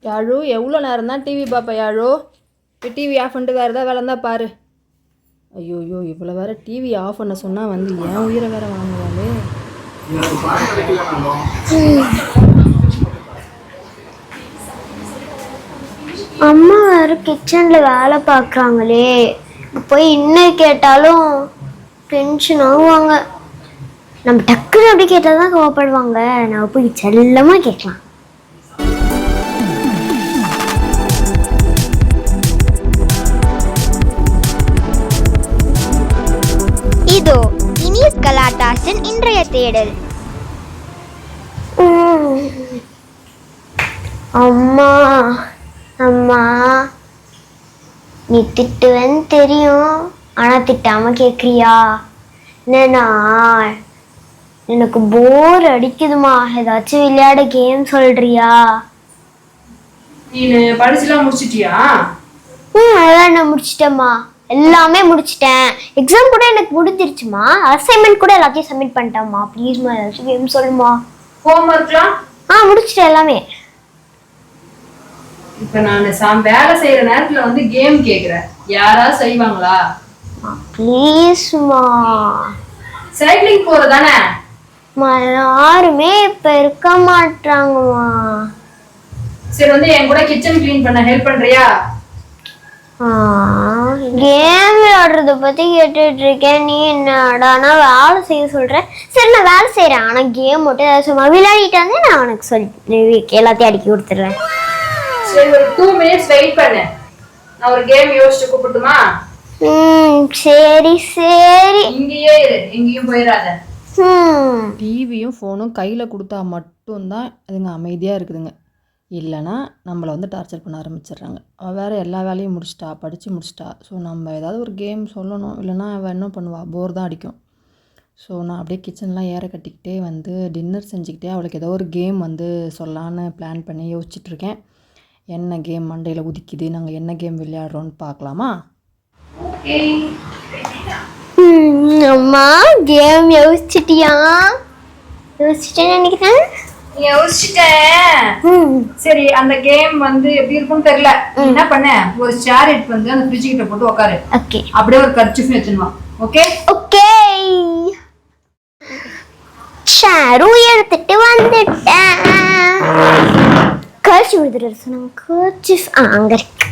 யாழு எவ்வளோ நேரம் தான் டிவி பார்ப்ப யாழு? இப்போ டிவி ஆஃப் பண்ணிட்டு வேறு ஏதாவது வேலை இருந்தால் பாரு. ஐயோ இவ்வளோ வேறு டிவி ஆஃப் பண்ண சொன்னால் வந்து என் உயிரை வேறு வாங்குவாளே. அம்மா வேறு கிச்சனில் வேலை பார்க்குறாங்களே, போய் இன்னும் கேட்டாலும் டென்ஷன் ஆகுவாங்க. நம்ம டக்குன்னு அப்படி கேட்டால் தான் கோவப்படுவாங்க. நம்ம போய் செல்லமாக கேட்கலாம். இதோ இனியஸ் கலாட்டாஸின் இன்றைய தேடல். அம்மா அம்மா, நீ திட்டுவேன்னு தெரியும், ஆனால் திட்டாம கேட்குறியா? என்னன்னா எனக்கு போர் அடிக்குதுமா, ஏதாச்சும் விளையாட கேம் சொல்றியா? நீ படிச்சுலாம் முடிச்சிட்டியா? அதெல்லாம் நான் முடிச்சிட்டேம்மா, எல்லாமே முடிச்சிட்டேன். எக்ஸாம் கூட எனக்கு முடிஞ்சிருச்சுமா. அசைன்மெண்ட் கூட எல்லாத்தையும் சப்மிட் பண்ணிட்டேம்மா. ப்ளீஸ்மா ஏதாச்சும் கேம் சொல்லுமா. ஹோம்ஒர்க்லாம் முடிச்சிட்டேன் எல்லாமே. இப்போ நான் வேலை செய்யற நேரத்துல வந்து கேம் கேக்குறேன், யாரா செய்வாங்களா? ப்ளீஸ்மா. சைக்கிளிங் போறதானே? யாருமே இப்ப இருக்க மாட்டாங்கம்மா. சரி வந்து என் கூட கிச்சன் கிளீன் பண்ண ஹெல்ப் பண்றியா? கேம் விளையாடுறத பத்தி கேட்டுட்டு இருக்கேன், நீ என்னடானா வேலை செய்ய சொல்ற. சரி நான் வேலை செய்யறேன், ஆனா கேம் மட்டும் ஏதாவது சும்மா விளையாடிட்டு வந்து நான் உனக்கு சொல்லி எல்லாத்தையும் அடிக்கி கொடுத்துடுறேன். சரி ஒரு 2 minutes வெயிட் பண்ணு, நான் ஒரு கேம் யோசிச்சு கூப்பிட்டுமா? சரி சரி. இங்கேயே இரு, எங்கேயும் போயிடாத. டிவியும் ஃபோனும் கையில் கொடுத்தா மட்டும்தான் அதுங்க அமைதியாக இருக்குதுங்க. இல்லைனா நம்மளை வந்து டார்ச்சர் பண்ண ஆரம்பிச்சிடுறாங்க. அவள் வேறு எல்லா வேலையும் முடிச்சிட்டா, படித்து முடிச்சிட்டா. ஸோ நம்ம ஏதாவது ஒரு கேம் சொல்லணும், இல்லைனா அவள் என்ன பண்ணுவாள், போர் தான் அடிக்கும். ஸோ நான் அப்படியே கிச்சன்லாம் ஏற கட்டிக்கிட்டே வந்து டின்னர் செஞ்சுக்கிட்டே அவளுக்கு ஏதோ ஒரு கேம் வந்து சொல்லலான்னு பிளான் பண்ணி யோசிச்சுட்ருக்கேன். என்ன கேம் மண்டையில் உதிக்குது, நாங்கள் என்ன கேம் விளையாடுறோன்னு பார்க்கலாமா? அம்மா கேம் யோசிச்சிட்டியா? யோசிச்சிட்டேன்னு நினைக்கிறேன். யோசிச்சிட்டேன். சரி அந்த கேம் வந்து எப்படி இருக்கும்னு தெரியல. என்ன பண்ண, ஒரு சேர் எடுத்து வந்து அந்த ஃப்ரிட்ஜ் கிட்ட போட்டு உட்காரு. ஓகே. அப்படியே ஒரு கர்ச்சீஃப் எடுத்துன்னு வா. Okay okay. சேரு எடுத்துட்டு வந்துட்டேன். கர்ச்சீஃப் எடுத்துட்டு சொன்னாங்க. கர்ச்சீஃப் அங்க இருக்கு.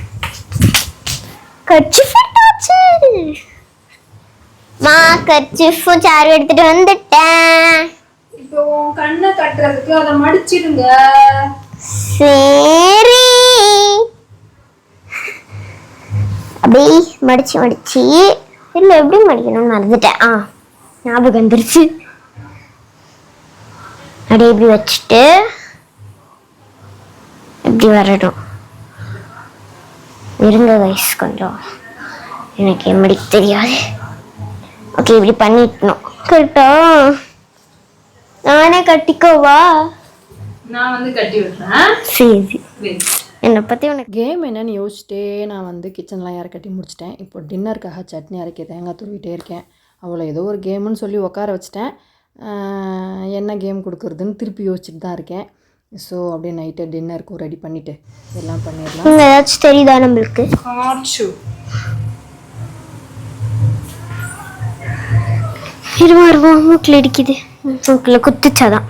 கர்ச்சீஃப் எடுத்தாச்சு. கர்ச்சீஃபும் சேரு எடுத்துட்டு வந்துட்டேன். இப்போ உன் கண்ணை கட்டுறதுக்கு அதை மடிச்சிடுங்க. சரி அப்படியே மடிச்சு இல்லை எப்படி மடிக்கணும்னு மறந்துட்டேன். ஞாபகம் வந்துருச்சு. அப்படியே இப்படி வச்சுட்டு இப்படி வரணும். இருங்க வயசு கொஞ்சம், எனக்கு எப்படி தெரியாது. ஓகே இப்படி பண்ணிட்டணும். கரெக்டா? நானே கட்டிக்கோவா? நான் வந்து கட்டி விடுறேன். சரி. என்னை பற்றி உனக்கு கேம் என்னன்னு யோசிச்சிட்டே நான் வந்து கிச்சன்லாம் யாரை கட்டி முடிச்சிட்டேன். இப்போ டின்னருக்காக சட்னி அரைக்க தேங்காய் துருவிட்டே இருக்கேன். அவளை ஏதோ ஒரு கேமுன்னு சொல்லி உட்கார வச்சிட்டேன். என்ன கேம் கொடுக்குறதுன்னு திருப்பி யோசிச்சுட்டு தான் இருக்கேன். ஸோ அப்படியே நைட்டு டின்னருக்கும் ரெடி பண்ணிவிட்டு எல்லாம் பண்ணிடலாம். ஏதாச்சும் தெரியுதா நம்மளுக்கு? இருவா மூக்கில் அடிக்குது. மூக்கில் குத்துச்சாதான்.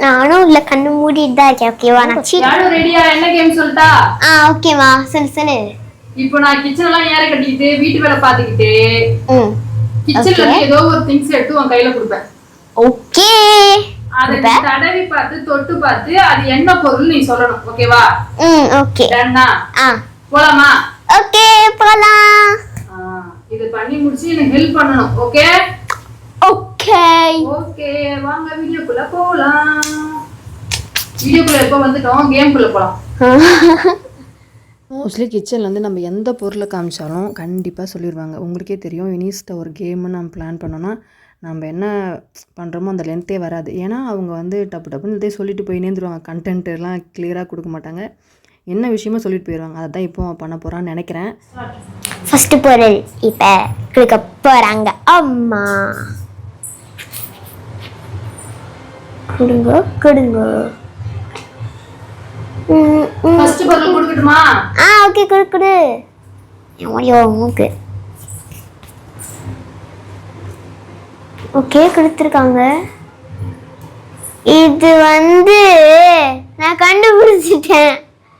நானும் உள்ள கண்ணு மூடிட்டு தான் இருக்கேன். ஓகேவா? நான் ரெடியா? என்ன கேம் சொல்லிட்டா? ஓகேவா சொல்லு. இப்போ நான் கிச்சன் எல்லாம் ஏற கட்டிக்கிட்டு வீட்டு வேலை பார்த்துக்கிட்டு கிச்சன்ல ஏதோ ஒரு திங்ஸ் எடுத்து உன் கையில கொடுப்பேன். ஓகே. அதை தடவி பார்த்து தொட்டு பார்த்து அது என்ன பொருள் நீ சொல்லணும். ஓகேவா? ஓகே. டன்னா? போலாமா? ஓகே போலாம். இது பண்ணி முடிச்சு எனக்கு ஹெல்ப் பண்ணணும். Okay okay okay. வாங்க வீடியோக்குள்ள போலாம். வீடியோக்குள்ள எப்போ வந்துட்டோம், கேம்குள்ள போலாம். மோஸ்ட்லி கிச்சன்லேருந்து நம்ம எந்த பொருளை காமிச்சாலும் கண்டிப்பாக சொல்லிடுவாங்க. உங்களுக்கே தெரியும், இனிஸ்ட்ட ஒரு கேமு நம்ம பிளான் பண்ணோன்னா நம்ம என்ன பண்ணுறோமோ அந்த லென்த்தே வராது. ஏன்னா அவங்க வந்து டப்புன்னு இதே சொல்லிட்டு போய் நேர்ந்துருவாங்க. கண்டென்ட்டெல்லாம் கிளியராக கொடுக்க மாட்டாங்க. என்ன விஷயமோ சொல்லிட்டு போயிடுவாங்க. அதை தான் இப்போ பண்ண போகிறான்னு நினைக்கிறேன். ஃபஸ்ட்டு பொருள் இப்போ கொடுக்க போகிறாங்க அம்மா. கொடுங்க கொடுங்க. ஃபர்ஸ்ட் பொருள் கொடுக்கட்டுமா? ஓகே கொடு கொடு. ஐயோ மூக்கு. ஓகே கொடுத்துருக்காங்க. இது வந்து நான் கண்டுபிடிச்சிட்டேன்.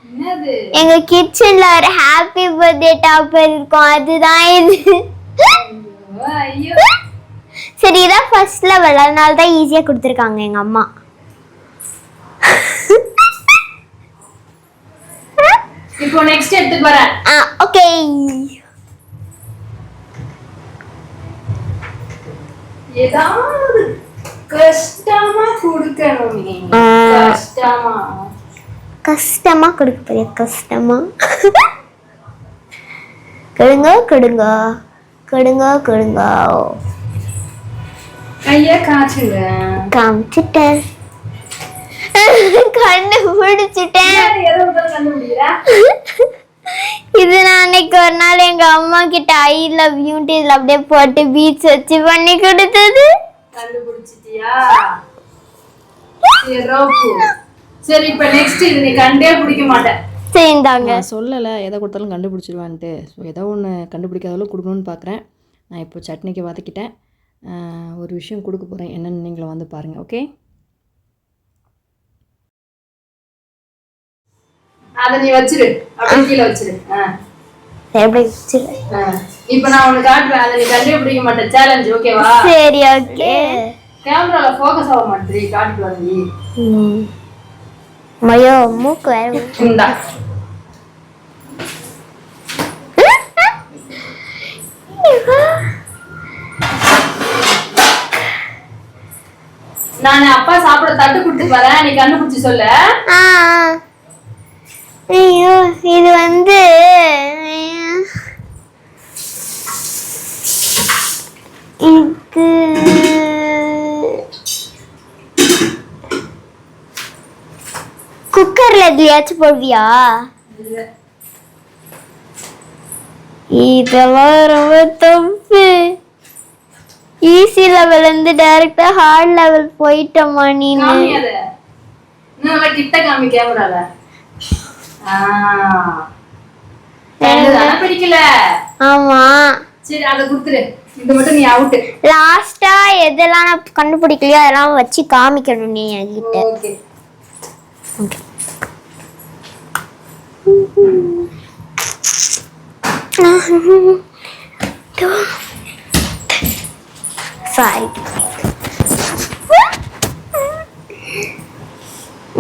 என்னது? எங்க கிச்சன்ல ஒரு ஹாப்பி பர்த்டே டாப்பர் இருக்கும், அதுதான் இது. ஐயோ சரி இதான் ஃபர்ஸ்ட் லெவல், அதனால தான் ஈஸியா கொடுத்துருக்காங்க எங்க அம்மா. இப்போ நெக்ஸ்ட் எடுத்து வரேன். ஓகே. ஏதாவது கஷ்டமா கொடுக்கணும் நீ. கஷ்டமா கொடுக்க போறியா? கஷ்டமா கொடுங்க கொடுங்க கொடுங்க கொடுங்க. ஐயா காச்சுங்க. காமிச்சிட்டேன். கண்டுபிடிச்சிட்டேன். இது நான் அன்னைக்கு ஒரு நாள் எங்க அம்மா கிட்ட ஐ லவ் யூன்ட்டு இதுல அப்படியே போட்டு பீச் வச்சு பண்ணி கொடுத்தது. கண்டுபிடிச்சிட்டியா? சரி இப்போ நெக்ஸ்ட் இது நீ கண்டே பிடிக்க மாட்டேன். சரி இந்தாங்க. நான் சொல்லலை எதை கொடுத்தாலும் கண்டுபிடிச்சிடுவான்ட்டு. ஸோ ஏதோ ஒன்று கண்டுபிடிக்காத அளவுக்கு கொடுக்கணும்னு பார்க்குறேன். நான் இப்போ சட்னிக்கு வதக்கிட்டேன். ஒரு விஷயம் கொடுக்க போகிறேன், என்னென்னு நீங்களும் வந்து பாருங்கள். ஓகே, அதை நீ வச்சிரு, அப்படியே கீழே வச்சிரு. எப்படி வச்சிரு? இப்போ நான் உனக்கு காட்டுறேன், அதை நீ கண்டே பிடிக்க மாட்டேன். சேலஞ்ச் ஓகேவா? சரி ஓகே. கேமரால ஃபோக்கஸ் ஆக மாட்டேங்குது, காட்டிட்டு வரீங்க. மயோ மூக்கு வேற. இந்தா நான் அப்பா சாப்பிட தட்டு கொடுத்து வரேன், நீ கண்டுபிடிச்சு சொல்ல. ஐயோ இது வந்து இது குக்கர்ல எதுலயாச்சும் போடுவியா? இதெல்லாம் ரொம்ப தப்பு. ஈஸி லெவல் இருந்து டைரக்டா ஹார்ட் லெவல் போயிட்டோமா நீனு? இன்னும் கிட்ட காமி கேமரால. பிடிக்கல. ஆமா சரி அதை குடுத்துரு, இது மட்டும் நீ அவுட். லாஸ்டா எதெல்லாம் நான் கண்டுபிடிக்கலையோ அதெல்லாம் வச்சு காமிக்கணும் நீ என்கிட்ட. Okay okay. சாரி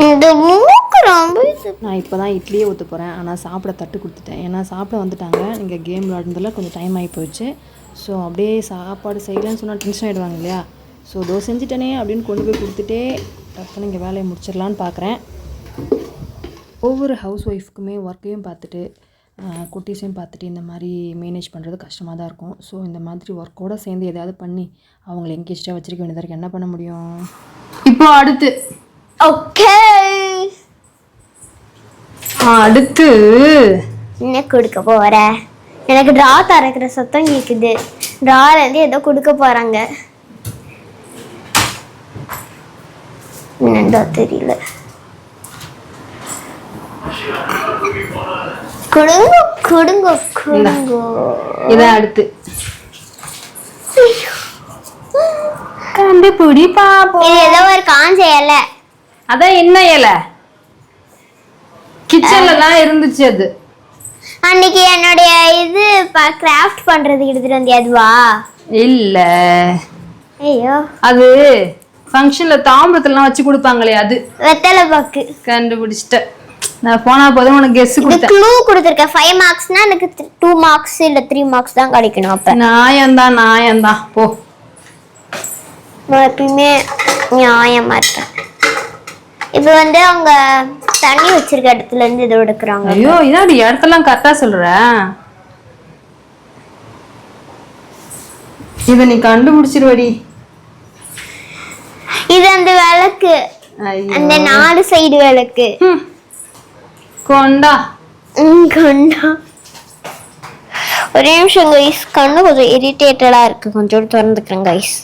இந்த மூக்கு ரொம்ப. நான் இப்போ தான் இட்லியே ஊற்ற போகிறேன். ஆனால் சாப்பிட தட்டு கொடுத்துட்டேன், ஏன்னா சாப்பிட வந்துட்டாங்க. நீங்கள் கேம் விளாடுறதுல கொஞ்சம் டைம் ஆகி போயிடுச்சு. ஸோ அப்படியே சாப்பாடு செய்யலைன்னு சொன்னால் டென்ஷன் ஆகிடுவாங்க இல்லையா? ஸோ தோ செஞ்சுட்டேனே அப்படின்னு கொண்டு போய் கொடுத்துட்டே டக்குன்னு இங்கே வேலையை முடிச்சிடலான்னு பார்க்குறேன். ஒவ்வொரு ஹவுஸ் ஒய்ஃப்க்குமே ஒர்க்கையும் பார்த்துட்டு குட்டீஸையும் பார்த்துட்டு இந்த மாதிரி மேனேஜ் பண்ணுறது கஷ்டமாக தான் இருக்கும். ஸோ இந்த மாதிரி ஒர்க்கோடு சேர்ந்து எதாவது பண்ணி அவங்கள எங்கேஜாக வச்சுருக்க வேண்டியதாக இருக்குது. என்ன பண்ண முடியும்? இப்போ அடுத்து ஓகே அடுத்து என்ன கொடுக்க போற? எனக்கு டிரா திறக்கிற சத்தம் கேக்குது. டிரால இருந்து ஏதோ கொடுக்க போறாங்க, என்னடா தெரியல. கொடுங்க கொடுங்க கொடுங்க. இதான் அடுத்து கண்டுபிடி பாப்போம். இது ஏதோ ஒரு காஞ்ச இலை. அதான் என்ன இலை? கிச்சன்ல தான் இருந்துச்சு அது. அன்னைக்கு என்னுடைய இது கிராஃப்ட் பண்றதுக்கு எடுத்துட்டு வந்தியா? அதுவா? இல்ல, ஐயோ அது ஃபங்க்ஷன்ல தாம்பரத்துலாம் வச்சு கொடுப்பாங்களே அது. வெத்தலை பாக்கு. கண்டுபிடிச்சிட்ட. நான் போனா போதும் உனக்கு கெஸ் கொடுத்தேன். க்ளூ கொடுத்திருக்கேன். 5 மார்க்ஸ்னா எனக்கு 2 மார்க்ஸ் இல்ல 3 மார்க்ஸ் தான் கிடைக்கணும். அப்ப நியாயம்தான் போ. நான் எப்பயுமே நியாயமா இருக்கேன். இப்போ வந்து அவங்க தண்ணி வச்சிருக்க இடத்துல இருந்து இதை எடுக்கிறாங்க. ஐயோ இதான் இடத்தெல்லாம் கரெக்டா சொல்ற. இத நீ கண்டுபிடிச்சிருவடி. இது அந்த விளக்கு, அந்த 4 சைடு விளக்கு. கொண்டா கொண்டா. ஒரே நிமிஷம் கைஸ், கண்ணு கொஞ்சம் இரிட்டேட்டடா இருக்கு, கொஞ்சம் திறந்துக்கிறேன் கைஸ்.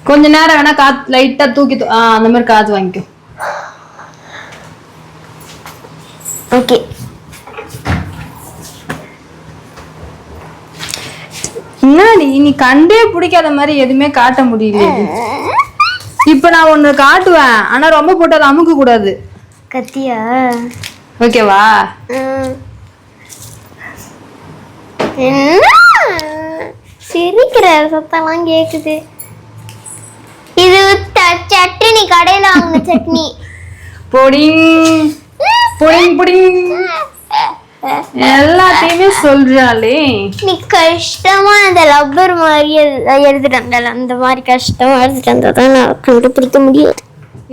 கொஞ்ச நேரம் வேணா காத்து லைட்டா தூக்கி அந்த மாதிரி காத்து வாங்கிக்கோ. ஓகே. என்னடி நீ கண்டே பிடிக்காத மாதிரி எதுவுமே காட்ட முடியல. இப்ப நான் ஒண்ணு காட்டுவேன், ஆனா ரொம்ப போட்டு அதை அமுக்க கூடாது. கத்தியா? ஓகேவா? என்ன சிரிக்கிற சத்தம்லாம் கேக்குது. இது சட்னி, கடையில வாங்கின சட்னி. பொடிங் பொடிங் பொடிங் எல்லாத்தையுமே சொல்றாளே. நீ கஷ்டமா அந்த லப்பர் மாதிரி எடுத்துட்டு வந்தால, அந்த மாதிரி கஷ்டமா எடுத்துட்டு வந்தாதான் நான் கண்டுபிடிக்க முடியாது.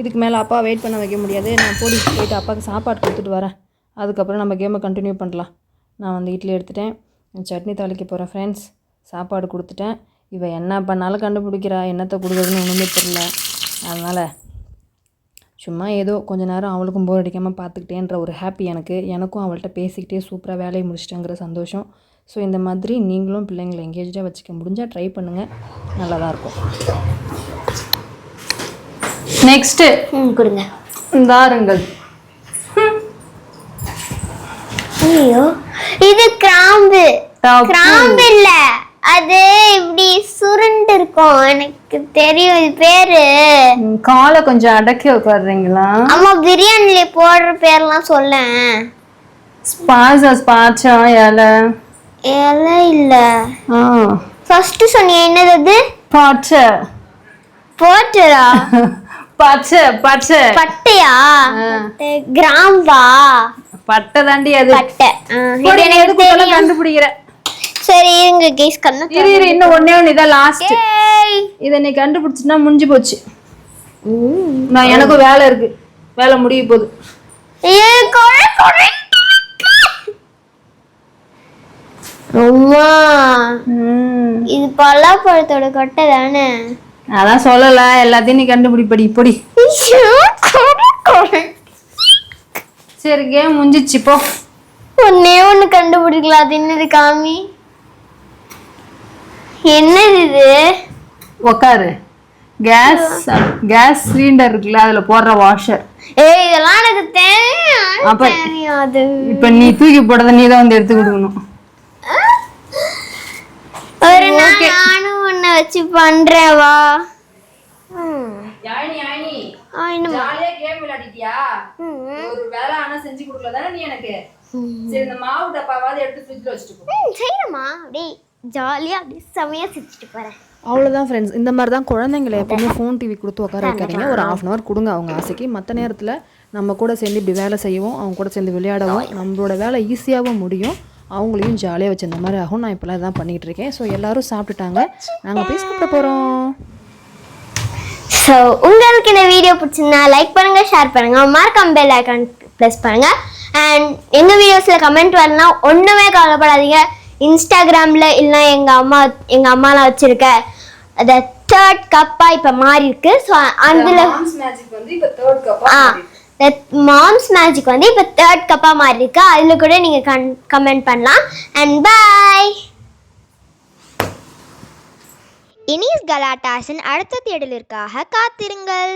இதுக்கு மேலே அப்பா வெயிட் பண்ண வைக்க முடியாது. நான் போயிட்டு அப்பாவுக்கு சாப்பாடு கொடுத்துட்டு வரேன். அதுக்கப்புறம் நம்ம கேமை கண்டினியூ பண்ணலாம். நான் வந்து இட்லி எடுத்துட்டேன், சட்னி தாளிக்க போகிறேன் ஃப்ரெண்ட்ஸ். சாப்பாடு கொடுத்துட்டேன். இவள் என்ன பண்ணாலும் கண்டுபிடிக்கிறா, என்னத்தை கொடுக்குறதுன்னு ஒன்றுமே தெரியல. அதனால் சும்மா ஏதோ கொஞ்ச நேரம் அவளுக்கும் போர் அடிக்காமல் பார்த்துக்கிட்டேன்ற ஒரு ஹாப்பி எனக்கும் அவள்கிட்ட பேசிக்கிட்டே சூப்பராக வேலையை முடிச்சிட்டேங்கிற சந்தோஷம். ஸோ இந்த மாதிரி நீங்களும் பிள்ளைங்களை எங்கேஜாக வச்சுக்க முடிஞ்சால் ட்ரை பண்ணுங்கள், நல்லா தான் இருக்கும். நெக்ஸ்ட்டு கொடுங்க. தாருங்கள். ஐயோ, இது கிராம்பு. கிராம்பு இல்ல, அது இப்படி சுருண்டு இருக்கும். எனக்கு தெரியும் இது பேரு. காலை கொஞ்சம் அடக்கி உட்காடுறீங்களா? அம்மா பிரியாணில போடுற பேர்லாம் சொல்ல. ஸ்பாச்சா இலை இலை இல்ல. ஃபர்ஸ்ட் சொன்னீங்க என்னது அது? பச்சை. போட்டரா? பச்சை பச்சை. பட்டையா? கிராம்பா? பட்டை தாண்டி அது. பட்டை. கண்டுபிடிக்கிற. சரி இருங்க கேஸ் கண்ணு. இரு இன்னும் ஒண்ணே ஒன்று இதான் லாஸ்ட். இதை நீ கண்டுபிடிச்சுன்னா முடிஞ்சு போச்சு. நான் எனக்கும் வேலை இருக்கு, வேலை முடிய போகுது. அம்மா இது பலாப்பழத்தோட கொட்டை தானே? அதான் சொல்லல, எல்லாத்தையும் நீ கண்டுபிடிப்படி இப்படி. சரி கேம் முடிஞ்சிச்சு போ. ஒன்னே ஒண்ணு கண்டுபிடிக்கலாம். அது என்னது காமி? என்னது இது? உக்காரு. கேஸ் சிலிண்டர் இருக்குல்ல, அதுல போடுற வாஷர். ஏய் இதெல்லாம் எனக்கு தெரியாது. இப்ப நீ தூக்கி போடுறத நீ தான் வந்து எடுத்து கொடுக்கணும். ஒரு நானும் ஒன்ன வச்சு பண்றேன் வா. ஜாலியா கேம் விளையாடிட்டியா? ஒரு வேலை ஆனா செஞ்சு கொடுக்கல தானே நீ எனக்கு. சரி இந்த மாவு டப்பாவாவது எடுத்து ஃப்ரிட்ஜ்ல வச்சுட்டு போ. சரிம்மா, அப்படியே ஜாலியா அப்படியே செமையா செஞ்சுட்டு போறேன். அவ்வளோதான் ஃப்ரெண்ட்ஸ். இந்த மாதிரி தான் குழந்தைங்களை எப்பவுமே ஃபோன் டிவி கொடுத்து உட்கார வைக்காதீங்க. ஒரு 1/2 hour கொடுங்க அவங்க ஆசைக்கு. மற்ற நேரத்தில் நம்ம கூட சேர்ந்து இப்படி வேலை செய்யவும், அவங்க கூட சேர்ந்து விளையாடவும், நம்மளோட வேலை ஈஸியாகவும் முடியும், அவங்களையும் ஜாலியாக வச்சு இந்த மாதிரி ஆகும். நான் இப்போலாம் இதான் பண்ணிகிட்டு இருக்கேன். ஸோ எல்லோரும் சாப்பிட்டுட்டாங்க, நாங்கள் போய் சாப்பிட போகிறோம். ஸோ உங்களுக்கு இந்த வீடியோ பிடிச்சிருந்தா லைக் பண்ணுங்கள், ஷேர் பண்ணுங்கள், மறக்காம பெல் ஐகான் ப்ரெஸ் பண்ணுங்கள். அண்ட் எங்கள் வீடியோஸில் கமெண்ட் வரலாம், ஒன்றுமே கவலைப்படாதீங்க. இன்ஸ்டாகிராமில் இல்லைனா எங்கள் அம்மாலாம் வச்சுருக்க அந்த 3rd கப்பாக இப்போ மாறி இருக்கு. ஸோ அதில் மாம்ஸ் மேஜிக் வந்து இப்போ 3rd கப்பாக மாறி இருக்கு. அதில் கூட நீங்கள் கமெண்ட் பண்ணலாம். அண்ட் பாய். இனிஸ் கலாட்டாஸின் அடுத்த தேடலிற்காக காத்திருங்கள்.